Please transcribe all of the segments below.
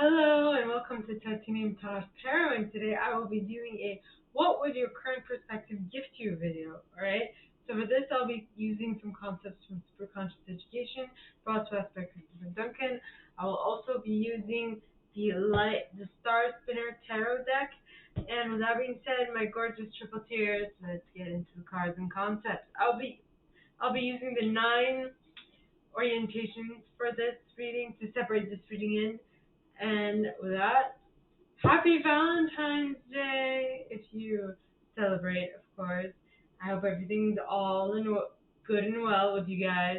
Hello and welcome to Titanium Talk Tarot, and today I will be doing a what would your current perspective gift you video, alright? So for this I'll be using some concepts from Superconscious Education brought to us by Chris Duncan. I will also be using the Star Spinner Tarot deck, and with that being said, my gorgeous triple tears, let's get into the cards and concepts. I'll be using the 9 orientations for this reading to separate this reading in. And with that, happy Valentine's Day if you celebrate, of course. I hope everything's all good and well with you guys.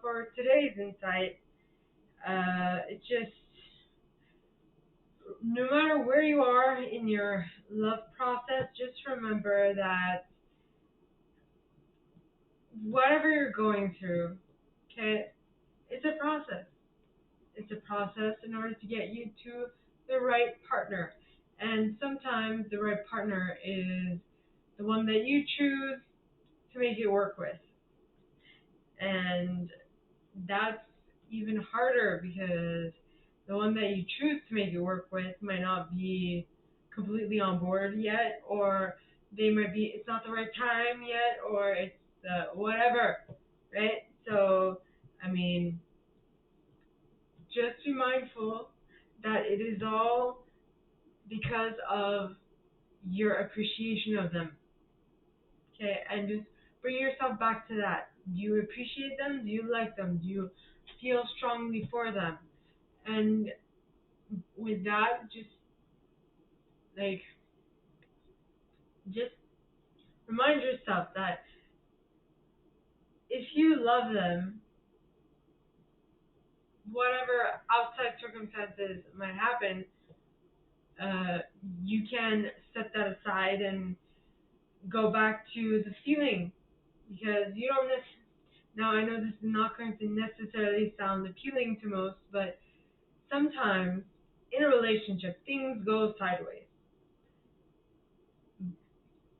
For today's insight, it's just no matter where you are in your love process, just remember that whatever you're going through, okay, it's a process. It's a process in order to get you to the right partner. And sometimes the right partner is the one that you choose to make it work with. And that's even harder because the one that you choose to make it work with might not be completely on board yet, or it's not the right time yet, or it's whatever, right? So, I mean, just be mindful that it is all because of your appreciation of them. Okay, and just bring yourself back to that. Do you appreciate them? Do you like them? Do you feel strongly for them? And with that, like just remind yourself that if you love them, whatever outside circumstances might happen, uh, you can set that aside and go back to the feeling, because you don't necessarily. Now, I know this is not going to necessarily sound appealing to most, but sometimes in a relationship things go sideways,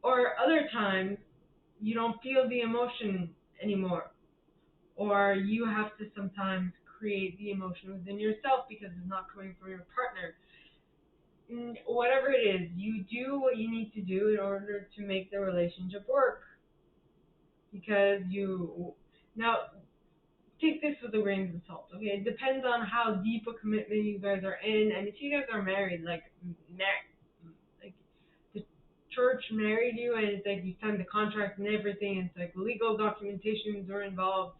or other times you don't feel the emotion anymore, or you have to sometimes create the emotion within yourself because it's not coming from your partner. Whatever it is, you do what you need to do in order to make the relationship work, because you now take this with a grain of salt, okay? It depends on how deep a commitment you guys are in, and if you guys are married, like the church married you, and it's like you signed the contract and everything, and it's like legal documentations are involved.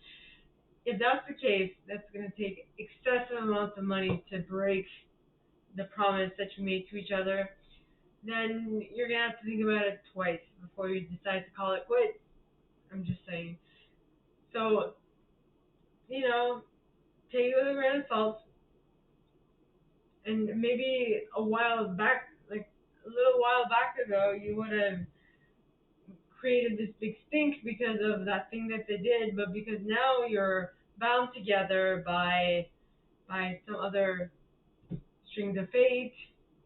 If that's the case, that's going to take excessive amounts of money to break the promise that you made to each other. Then you're going to have to think about it twice before you decide to call it quits. I'm just saying. So, you know, take it with a grain of salt. And maybe a while back, like a little while back ago, you would have created this big stink because of that thing that they did, but because now you're bound together by some other strings of fate,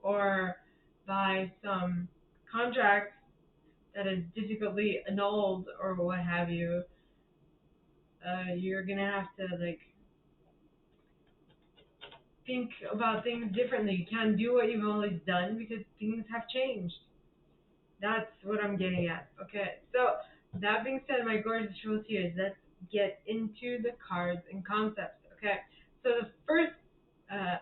or by some contract that is difficultly annulled or what have you, you're gonna have to like think about things differently. You can't do what you've always done because things have changed. That's what I'm getting at. Okay, so that being said, my gorgeous tears, let's get into the cards and concepts. Okay, so the first, I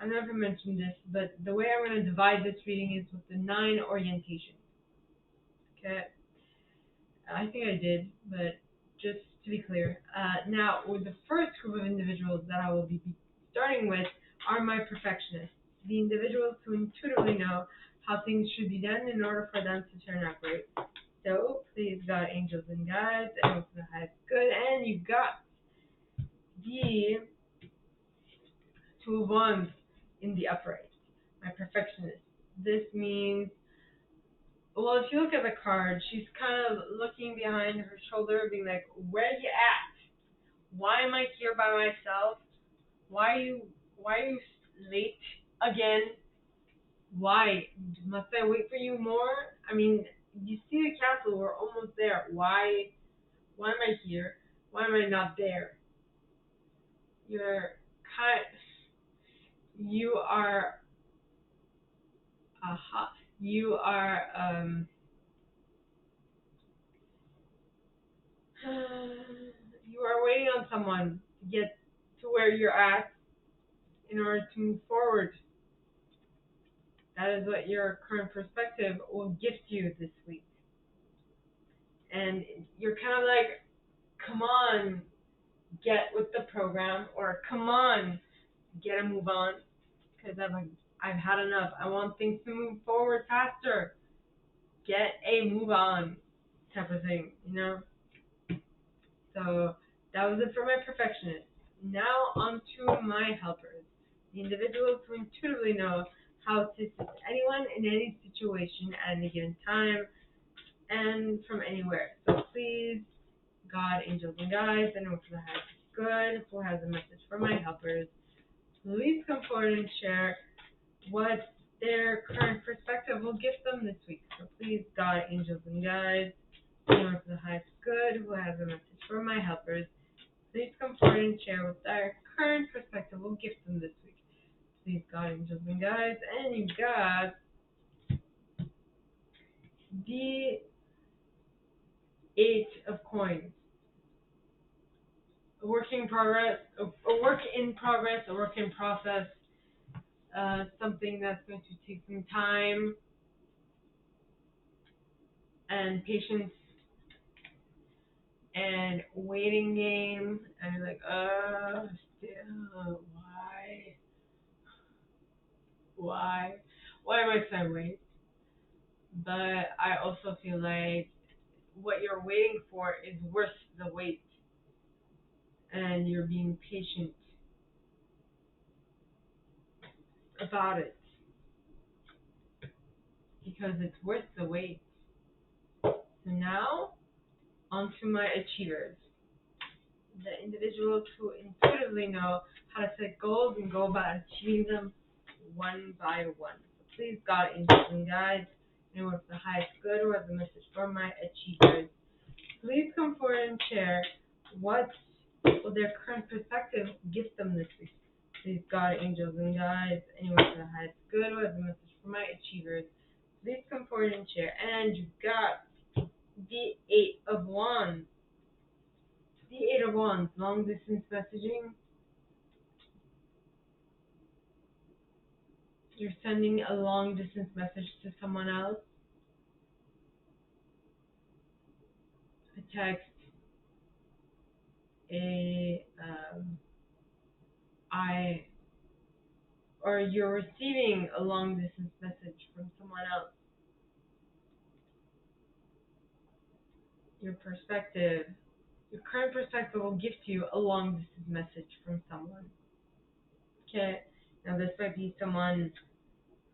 don't know if I mentioned this, but the way I'm going to divide this reading is with the 9 orientations. Okay, I think I did, but just to be clear. Now, with the first group of individuals that I will be starting with are my perfectionists, the individuals who intuitively know how things should be done in order for them to turn out great. So, please, God, angels, and guides, and open the highest good. And you got the 2 of Wands in the upright, my perfectionist. This means, well, if you look at the card, she's kind of looking behind her shoulder, being like, "Where you at? Why am I here by myself? Why are you late again? Why? Must I wait for you more? I mean, you see the castle, we're almost there. Why am I here? Why am I not there?" You're you are, you are, you are waiting on someone to get to where you're at in order to move forward. That is what your current perspective will gift you this week. And you're kind of like, come on, get with the program, or come on, get a move on, because I've had enough. I want things to move forward faster. Get a move on, type of thing, you know. So that was it for my perfectionists. Now on to my helpers, the individuals who intuitively know how to assist anyone in any situation at any given time and from anywhere. So please, God, angels, and guides, anyone for the highest good who has a message for my helpers, please come forward and share what their current perspective will give them this week. So please, God, angels, and guides, anyone for the highest good who has a message for my helpers, please come forward and share what their current perspective will give them this week. Please, God, angels, and guides, and you got the Eight of Coins. A work in progress, a work in progress, a work in process, something that's going to take some time and patience and waiting game, and you're like, still, why am I so wait? But I also feel like what you're waiting for is worth the wait, and you're being patient about it because it's worth the wait. So now, on to my achievers, the individuals who intuitively know how to set goals and go about achieving them one by one. So please, God, angels, and guides, anyone with the highest good who has a message for my achievers, please come forward and share what will their current perspective gift them this week. Please, God, angels, and guides, anyone with the highest good who has a message for my achievers, please come forward and share. And you got the Eight of Wands. The Eight of Wands, long distance messaging. You're sending a long distance message to someone else. A text, or you're receiving a long distance message from someone else. Your perspective, your current perspective will gift you a long distance message from someone. Okay, now this might be someone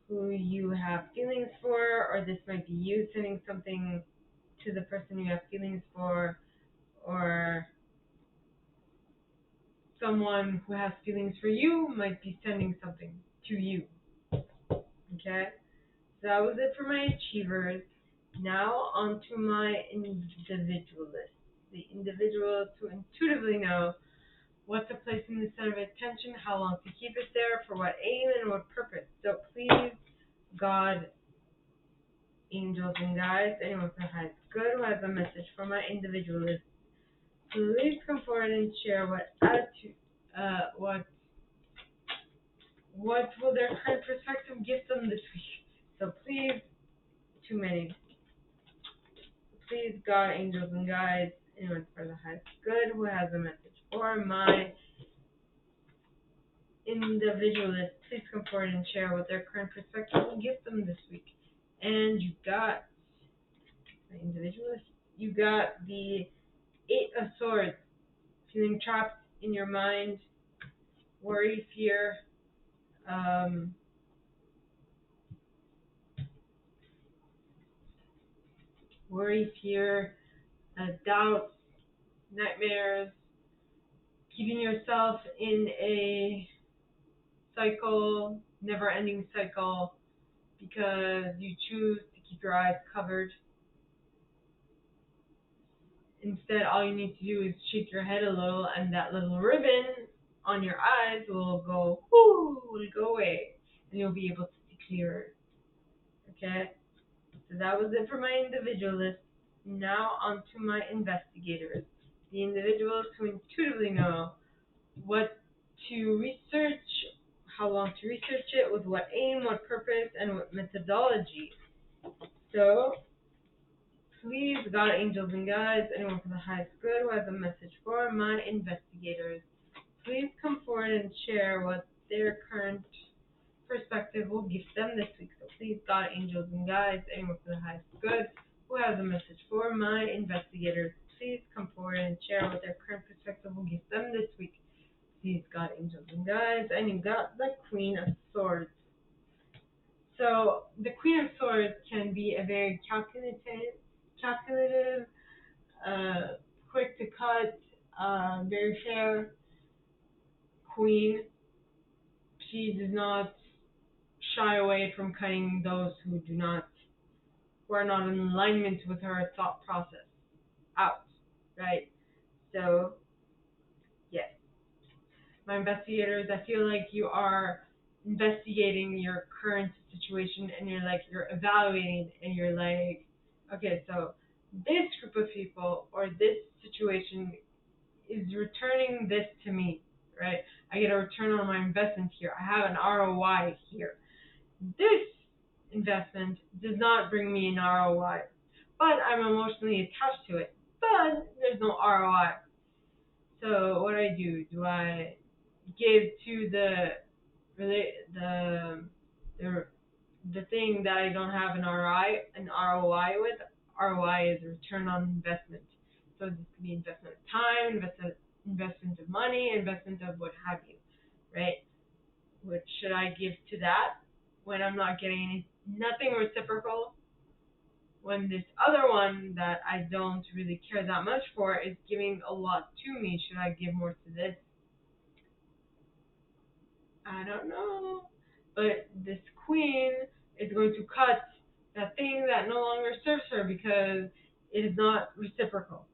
who you have feelings for, or this might be you sending something to the person you have feelings for, or someone who has feelings for you might be sending something to you. Okay, so that was it for my achievers. Now on to my individualists, the individuals who intuitively know what to place in the center of attention, how long to keep it there, for what aim and what purpose. So please, God, angels, and guides, anyone with the highest good who has a message for my individualists, please come forward and share what attitude, what will their current perspective give them this week. So please, too many. Please, God, angels, and guides, anyone for the highest good who has a message for my individualists, please come forward and share what their current perspective will give them this week. And you got the individualist. You got the Eight of Swords, feeling trapped in your mind, worry, fear, doubts, nightmares, keeping yourself in a cycle, never-ending cycle, because you choose to keep your eyes covered. Instead, all you need to do is shake your head a little, and that little ribbon on your eyes will go, whoo, will go away, and you'll be able to see clearer. Okay? So that was it for my individualists. Now on to my investigators. The individuals who intuitively know what to research, how long to research it, with what aim, what purpose, and what methodology. So, please, God, angels, and guides, anyone for the highest good who has a message for my investigators, please come forward and share what their current perspective will give them this week. So please, God, angels, and guides, anyone for the highest good who has a message for my investigators, please come forward and share what their current perspective will give them this week. Please, God, angels, and guides, and you got the Queen of Swords. So the Queen of Swords can be a very calculative, uh, quick to cut, very fair queen. She does not shy away from cutting those who are not in alignment with her thought process out, right? So, yes, my investigators, I feel like you are investigating your current situation and you're evaluating and you're like, okay, so this group of people or this situation is returning this to me, right? I get a return on my investment here. I have an ROI here. This investment does not bring me an ROI, but I'm emotionally attached to it. But there's no ROI. So what do I give to the the the thing that I don't have an ROI with? ROI is return on investment. So this could be investment of time, investment of money, investment of what have you, right? What should I give to that when I'm not getting nothing reciprocal? When this other one that I don't really care that much for is giving a lot to me, should I give more to this? I don't know. But this queen is going to cut that thing that no longer serves her because it is not reciprocal.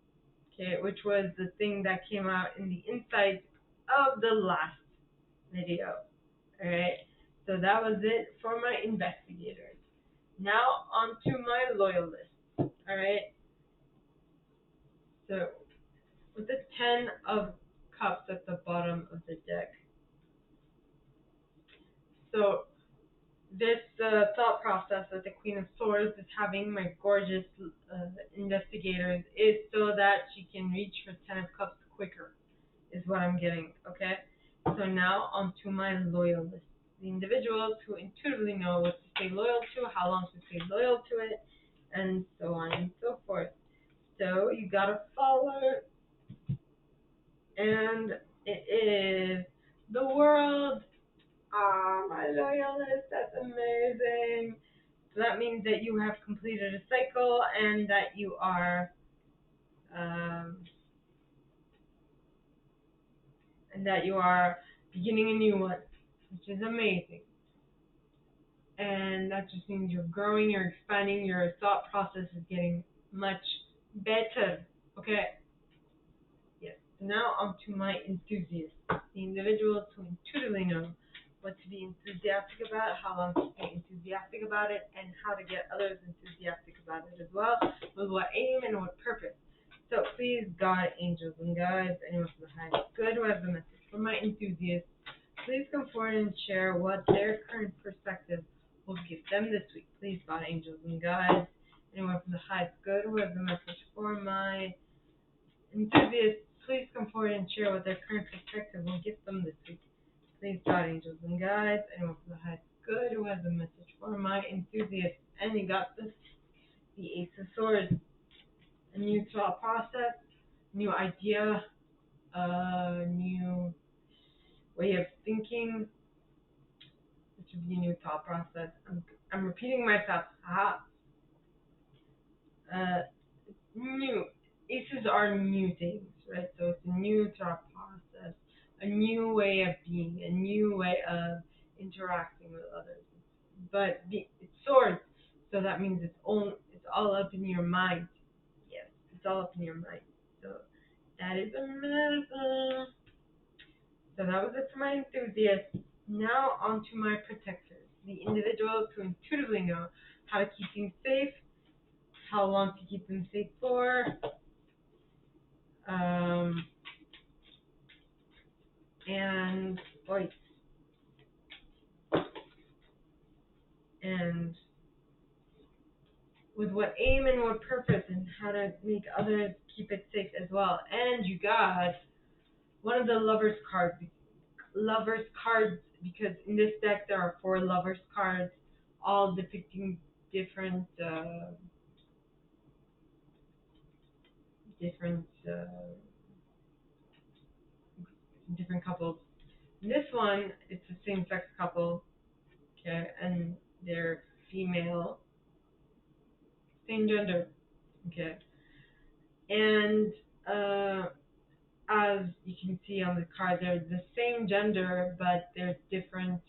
Okay, which was the thing that came out in the insight of the last video. Alright, so that was it for my investigators. Now on to my loyalists. Alright, so with the 10 of Cups at the bottom of the deck. So this thought process that the Queen of Swords is having my gorgeous investigators is so that she can reach her 10 of Cups quicker, is what I'm getting, okay? So now on to my loyalists. The individuals who intuitively know what to stay loyal to, how long to stay loyal to it, and so on and so forth. So you got a follower, and it is the world. Ah, my loyalist, that's amazing. So that means that you have completed a cycle and that um, you are beginning a new one, which is amazing. And that just means you're growing, you're expanding, your thought process is getting much better. Okay? Yes. So now on to my enthusiasts, the individuals who intuitively know what to be enthusiastic about, how long to stay enthusiastic about it, and how to get others enthusiastic about it as well, with what aim and what purpose. So please, God, angels, and guides, anyone from the highest good who has a message for my enthusiasts, please come forward and share what their current perspective will give them this week. Please, God, angels, and guides, anyone from the highest good who has a message for my enthusiasts, please come forward and share what their current perspective will give them this week. Please, God, angels, and guides, anyone from the highest good who has a message for my enthusiasts. And you got this, the Ace of Swords. A new thought process, new idea, a new way of thinking. This would be a new thought process. I'm repeating myself. Aha. Uh, new. Aces are new things, right? So it's a new thought process, a new way of being, a new way of interacting with others. But it's swords, so that means it's all up in your mind. Yes, it's all up in your mind. So that is amazing. So that was it for my enthusiasts. Now on to my protectors, the individuals who intuitively know how to keep things safe, how long to keep them safe for, um, and like, and with what aim and what purpose, and how to make others keep it safe as well. And you got one of the lovers cards, because in this deck there are four lovers cards, all depicting different different different couples. This one, it's a same-sex couple, okay, and they're female, same gender, okay, and as you can see on the card, they're the same gender, but they're different.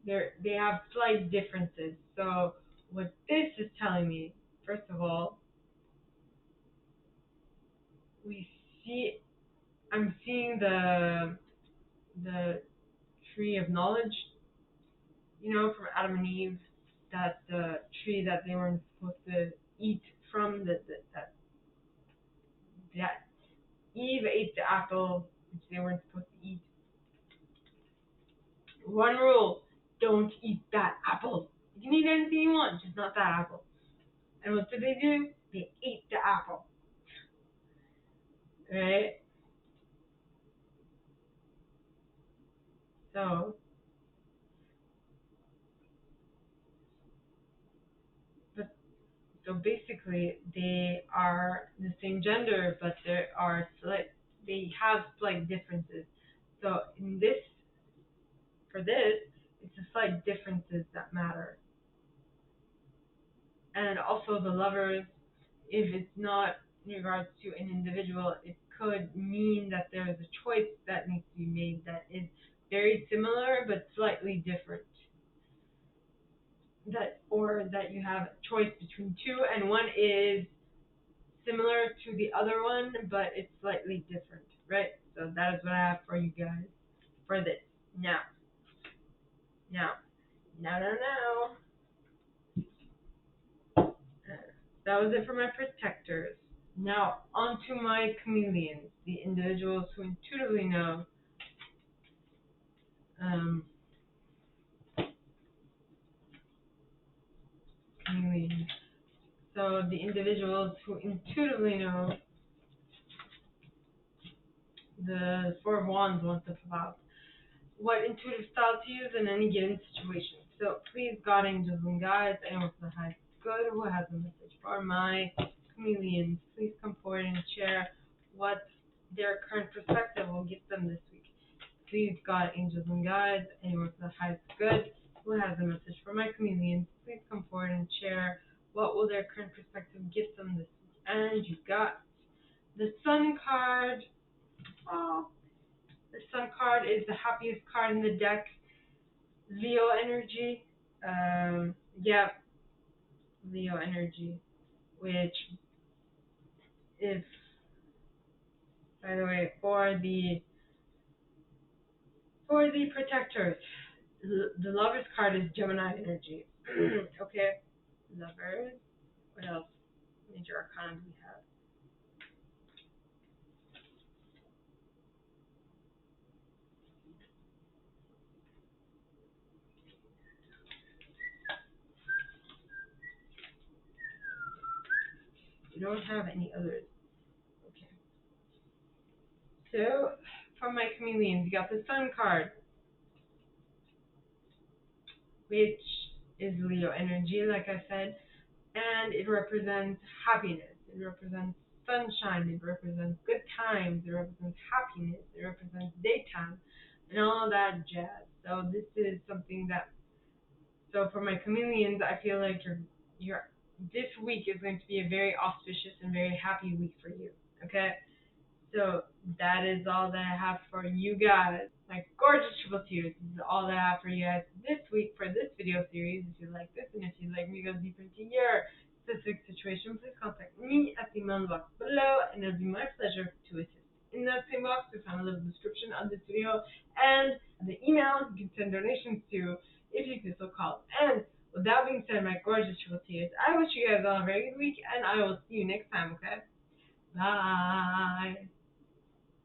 They have slight differences. So what this is telling me, first of all, we see I'm seeing the tree of knowledge, from Adam and Eve, that the tree that they weren't supposed to eat from, that Eve ate the apple which they weren't supposed to eat. One rule: don't eat that apple. You can eat anything you want, just not that apple. And what did they do? They ate the apple, right? So, but so basically, they are the same gender, but they have slight differences. So for this, it's the slight differences that matter. And also the lovers, if it's not in regards to an individual, it could mean that there is a choice that needs to be made that is very similar but slightly different. Or that you have a choice between two, and one is similar to the other one, but it's slightly different, right? So that is what I have for you guys for this. Now, now, now. That was it for my protectors. Now, onto my chameleons, the individuals who intuitively know um, chameleons. So the individuals who intuitively know the Four of Wands wants to pop out. What intuitive style to use in any given situation. So please, God, angels, and guides, anyone from the highest good who has a message for my chameleons, please come forward and share what their current perspective will give them this week. Please, God, angels, and guides, anyone from the highest good who has a message for my chameleons, please come forward and share what will their current perspective give them this week. And you got the Sun card. Oh, the Sun card is the happiest card in the deck. Leo energy. Yeah, Leo energy. Which, if, by the way, for the protectors, the Lovers card is Gemini energy. Okay, Lovers. What else? Major arcana do we have? We don't have any others. Okay. So, for my chameleons, you got the Sun card, which is Leo energy, like I said, and it represents happiness. It represents sunshine. It represents good times. It represents happiness. It represents daytime, and all that jazz. So this is something that. So for my chameleons, I feel like this week is going to be a very auspicious and very happy week for you. Okay. So that is all that I have for you guys. My gorgeous triple tears. This is all that I have for you guys this week for this video series. If you like this and if you'd like me to go deeper into your specific situation, please contact me at the email box below, and it'll be my pleasure to assist. in that same box. You'll find a little description of this video and the email you can send donations to if you feel so called. And with that being said, my gorgeous triple I wish you guys all a very good week, and I will see you next time, okay? Bye.